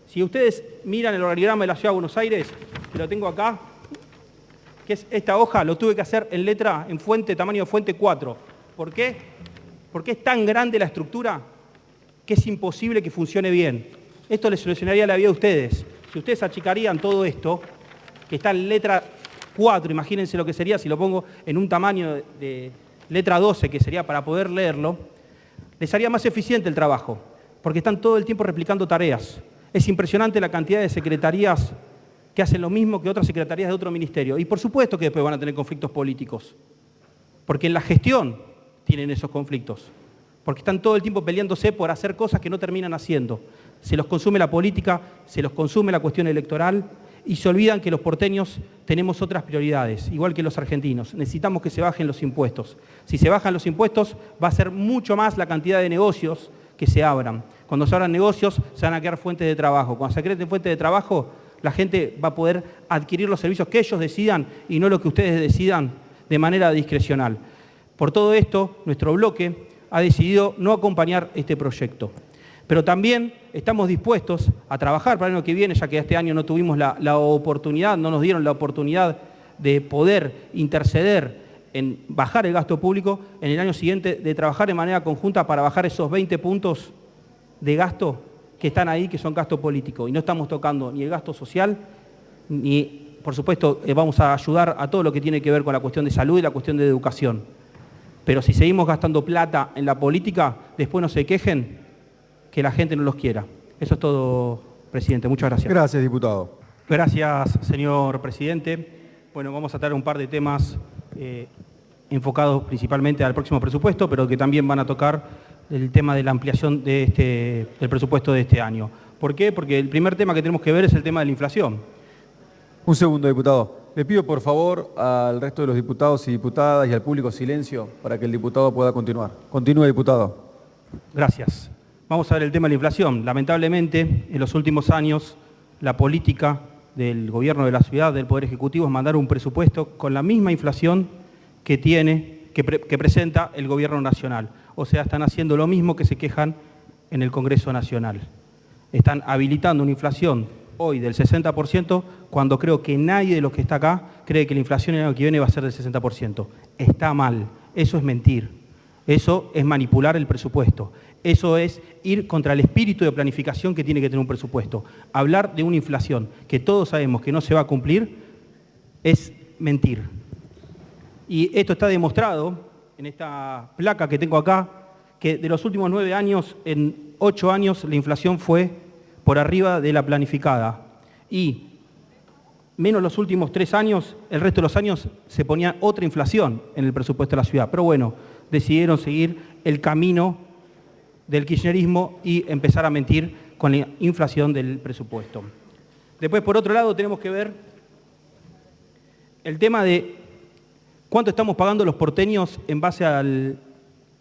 Si ustedes miran el organigrama de la Ciudad de Buenos Aires, que lo tengo acá, que es esta hoja, lo tuve que hacer en letra, en fuente, tamaño de fuente 4. ¿Por qué? Porque es tan grande la estructura que es imposible que funcione bien. Esto les solucionaría la vida a ustedes. Si ustedes achicarían todo esto, que está en letra 4, imagínense lo que sería si lo pongo en un tamaño de letra 12, que sería para poder leerlo, les haría más eficiente el trabajo, porque están todo el tiempo replicando tareas. Es impresionante la cantidad de secretarías que hacen lo mismo que otras secretarías de otro ministerio. Y por supuesto que después van a tener conflictos políticos, porque en la gestión tienen esos conflictos, porque están todo el tiempo peleándose por hacer cosas que no terminan haciendo. Se los consume la política, se los consume la cuestión electoral y se olvidan que los porteños tenemos otras prioridades, igual que los argentinos. Necesitamos que se bajen los impuestos. Si se bajan los impuestos, va a ser mucho más la cantidad de negocios que se abran. Cuando se abran negocios, se van a crear fuentes de trabajo. Cuando se creen fuentes de trabajo, la gente va a poder adquirir los servicios que ellos decidan y no lo que ustedes decidan de manera discrecional. Por todo esto, nuestro bloque ha decidido no acompañar este proyecto. Pero también estamos dispuestos a trabajar para el año que viene, ya que este año no tuvimos la oportunidad, no nos dieron la oportunidad de poder interceder en bajar el gasto público, en el año siguiente de trabajar de manera conjunta para bajar esos 20 puntos de gasto que están ahí, que son gasto político. Y no estamos tocando ni el gasto social, ni, por supuesto, vamos a ayudar a todo lo que tiene que ver con la cuestión de salud y la cuestión de educación. Pero si seguimos gastando plata en la política, después no se quejen que la gente no los quiera. Eso es todo, presidente. Muchas gracias. Gracias, diputado. Gracias, señor presidente. Bueno, vamos a tratar un par de temas enfocados principalmente al próximo presupuesto, pero que también van a tocar el tema de la ampliación del presupuesto de este año. ¿Por qué? Porque el primer tema que tenemos que ver es el tema de la inflación. Un segundo, diputado. Le pido, por favor, al resto de los diputados y diputadas y al público silencio para que el diputado pueda continuar. Continúe, diputado. Gracias. Vamos a ver el tema de la inflación. Lamentablemente, en los últimos años, la política del gobierno de la ciudad, del Poder Ejecutivo, es mandar un presupuesto con la misma inflación que presenta el gobierno nacional. O sea, están haciendo lo mismo que se quejan en el Congreso Nacional. Están habilitando una inflación hoy del 60%, cuando creo que nadie de los que está acá cree que la inflación el año que viene va a ser del 60%. Está mal. Eso es mentir. Eso es manipular el presupuesto. Eso es ir contra el espíritu de planificación que tiene que tener un presupuesto. Hablar de una inflación que todos sabemos que no se va a cumplir es mentir. Y esto está demostrado en esta placa que tengo acá, que de los últimos 9 años, en 8 años la inflación fue por arriba de la planificada. Y menos los últimos 3 años, el resto de los años se ponía otra inflación en el presupuesto de la ciudad. Pero bueno, decidieron seguir el camino del kirchnerismo y empezar a mentir con la inflación del presupuesto. Después, por otro lado, tenemos que ver el tema de cuánto estamos pagando los porteños en base al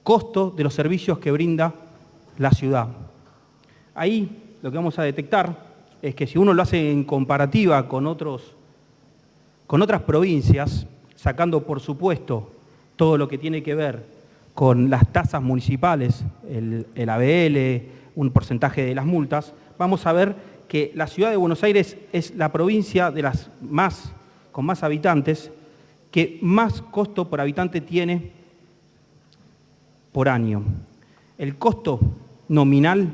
costo de los servicios que brinda la ciudad. Ahí lo que vamos a detectar es que si uno lo hace en comparativa con otras provincias, sacando por supuesto todo lo que tiene que ver con las tasas municipales, el ABL, un porcentaje de las multas, vamos a ver que la ciudad de Buenos Aires es la provincia de las con más habitantes que más costo por habitante tiene por año. El costo nominal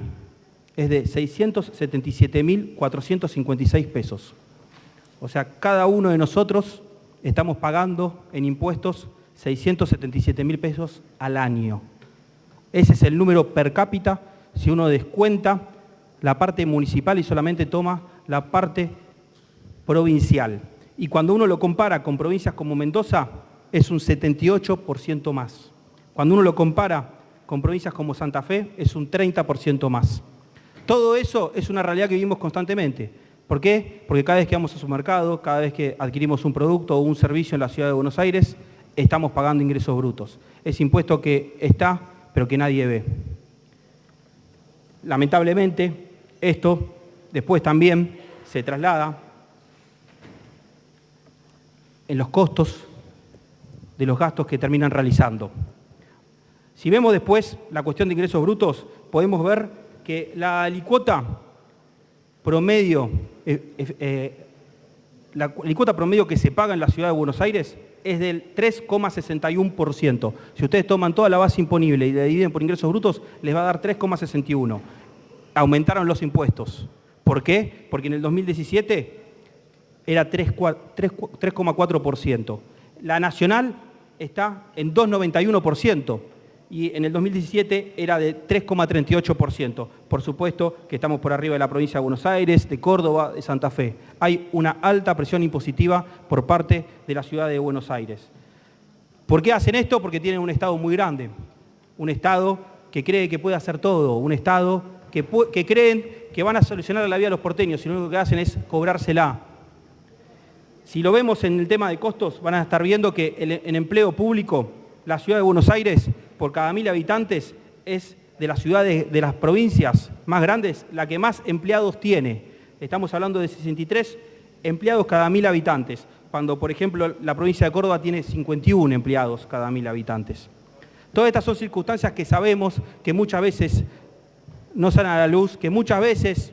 es de 677.456 pesos. O sea, cada uno de nosotros estamos pagando en impuestos 677.000 pesos al año. Ese es el número per cápita si uno descuenta la parte municipal y solamente toma la parte provincial. Y cuando uno lo compara con provincias como Mendoza, es un 78% más. Cuando uno lo compara con provincias como Santa Fe, es un 30% más. Todo eso es una realidad que vivimos constantemente. ¿Por qué? Porque cada vez que vamos a su mercado, cada vez que adquirimos un producto o un servicio en la ciudad de Buenos Aires, estamos pagando ingresos brutos. Es impuesto que está, pero que nadie ve. Lamentablemente, esto después también se traslada en los costos de los gastos que terminan realizando. Si vemos después la cuestión de ingresos brutos, podemos ver que la alicuota promedio, la cuota promedio que se paga en la ciudad de Buenos Aires es del 3,61%. Si ustedes toman toda la base imponible y la dividen por ingresos brutos, les va a dar 3,61%. Aumentaron los impuestos. ¿Por qué? Porque en el 2017 era 3,4%. La nacional está en 2,91% y en el 2017 era de 3,38%. Por supuesto que estamos por arriba de la provincia de Buenos Aires, de Córdoba, de Santa Fe. Hay una alta presión impositiva por parte de la ciudad de Buenos Aires. ¿Por qué hacen esto? Porque tienen un Estado muy grande, un Estado que cree que puede hacer todo, un Estado que creen que van a solucionar la vida de los porteños y lo único que hacen es cobrársela. Si lo vemos en el tema de costos, van a estar viendo que en empleo público, la ciudad de Buenos Aires, por cada 1.000 habitantes, es de las ciudades, de las provincias más grandes, la que más empleados tiene. Estamos hablando de 63 empleados cada 1.000 habitantes, cuando, por ejemplo, la provincia de Córdoba tiene 51 empleados cada 1.000 habitantes. Todas estas son circunstancias que sabemos que muchas veces no salen a la luz, que muchas veces,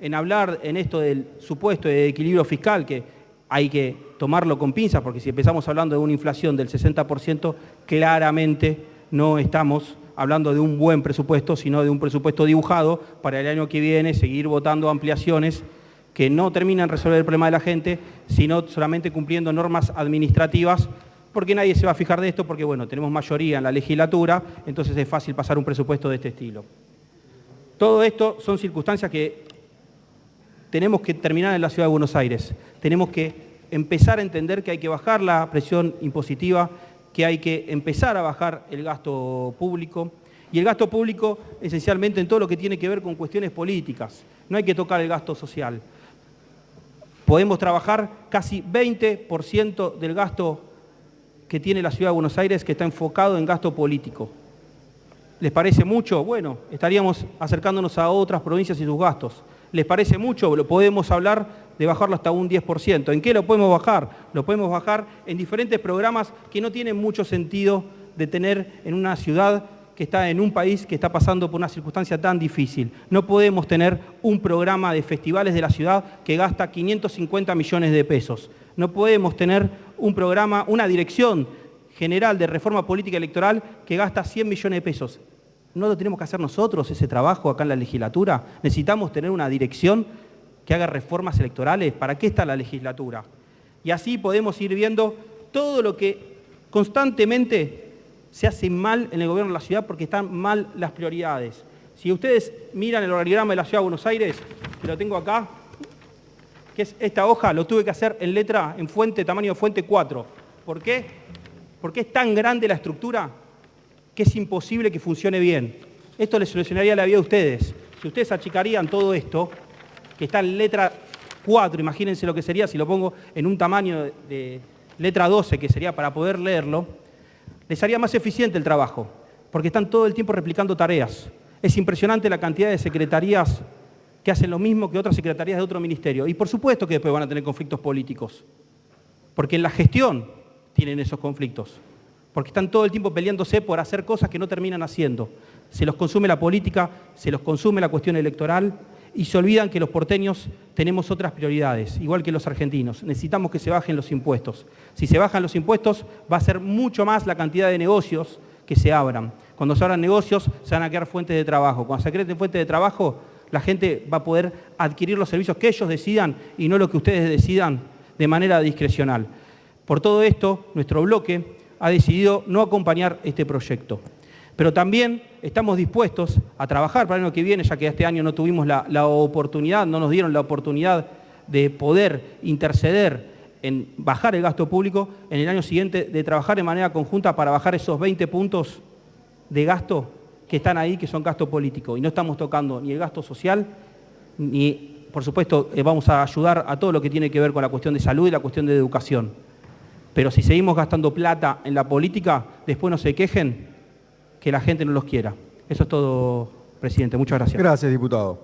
en hablar en esto del supuesto de equilibrio fiscal, que hay que tomarlo con pinzas, porque si empezamos hablando de una inflación del 60%, claramente no estamos hablando de un buen presupuesto, sino de un presupuesto dibujado para el año que viene, seguir votando ampliaciones que no terminan de resolver el problema de la gente, sino solamente cumpliendo normas administrativas, porque nadie se va a fijar de esto, porque bueno, tenemos mayoría en la legislatura, entonces es fácil pasar un presupuesto de este estilo. Todo esto son circunstancias que tenemos que terminar en la ciudad de Buenos Aires. Tenemos que empezar a entender que hay que bajar la presión impositiva, que hay que empezar a bajar el gasto público. Y el gasto público esencialmente en todo lo que tiene que ver con cuestiones políticas. No hay que tocar el gasto social. Podemos trabajar casi 20% del gasto que tiene la ciudad de Buenos Aires que está enfocado en gasto político. ¿Les parece mucho? Bueno, estaríamos acercándonos a otras provincias y sus gastos. ¿Les parece mucho? Lo podemos hablar de bajarlo hasta un 10%. ¿En qué lo podemos bajar? Lo podemos bajar en diferentes programas que no tienen mucho sentido de tener en una ciudad que está en un país que está pasando por una circunstancia tan difícil. No podemos tener un programa de festivales de la ciudad que gasta 550 millones de pesos. No podemos tener un programa, una dirección general de reforma política electoral que gasta 100 millones de pesos. ¿No lo tenemos que hacer nosotros ese trabajo acá en la legislatura? Necesitamos tener una dirección que haga reformas electorales. ¿Para qué está la legislatura? Y así podemos ir viendo todo lo que constantemente se hace mal en el gobierno de la ciudad porque están mal las prioridades. Si ustedes miran el organigrama de la ciudad de Buenos Aires, que lo tengo acá, que es esta hoja, lo tuve que hacer en letra, en fuente, tamaño de fuente 4. ¿Por qué? Porque es tan grande la estructura que es imposible que funcione bien. Esto les solucionaría la vida a ustedes. Si ustedes achicarían todo esto, que está en letra 4, imagínense lo que sería si lo pongo en un tamaño de letra 12, que sería para poder leerlo, les haría más eficiente el trabajo, porque están todo el tiempo replicando tareas. Es impresionante la cantidad de secretarías que hacen lo mismo que otras secretarías de otro ministerio. Y por supuesto que después van a tener conflictos políticos, porque en la gestión tienen esos conflictos, porque están todo el tiempo peleándose por hacer cosas que no terminan haciendo. Se los consume la política, se los consume la cuestión electoral y se olvidan que los porteños tenemos otras prioridades, igual que los argentinos. Necesitamos que se bajen los impuestos. Si se bajan los impuestos, va a ser mucho más la cantidad de negocios que se abran. Cuando se abran negocios, se van a crear fuentes de trabajo. Cuando se creen fuentes de trabajo, la gente va a poder adquirir los servicios que ellos decidan y no lo que ustedes decidan de manera discrecional. Por todo esto, nuestro bloque ha decidido no acompañar este proyecto. Pero también estamos dispuestos a trabajar para el año que viene, ya que este año no tuvimos la oportunidad, no nos dieron la oportunidad de poder interceder en bajar el gasto público, en el año siguiente de trabajar de manera conjunta para bajar esos 20 puntos de gasto que están ahí, que son gasto político. Y no estamos tocando ni el gasto social, ni, por supuesto, vamos a ayudar a todo lo que tiene que ver con la cuestión de salud y la cuestión de educación. Pero si seguimos gastando plata en la política, después no se quejen que la gente no los quiera. Eso es todo, presidente. Muchas gracias. Gracias, diputado.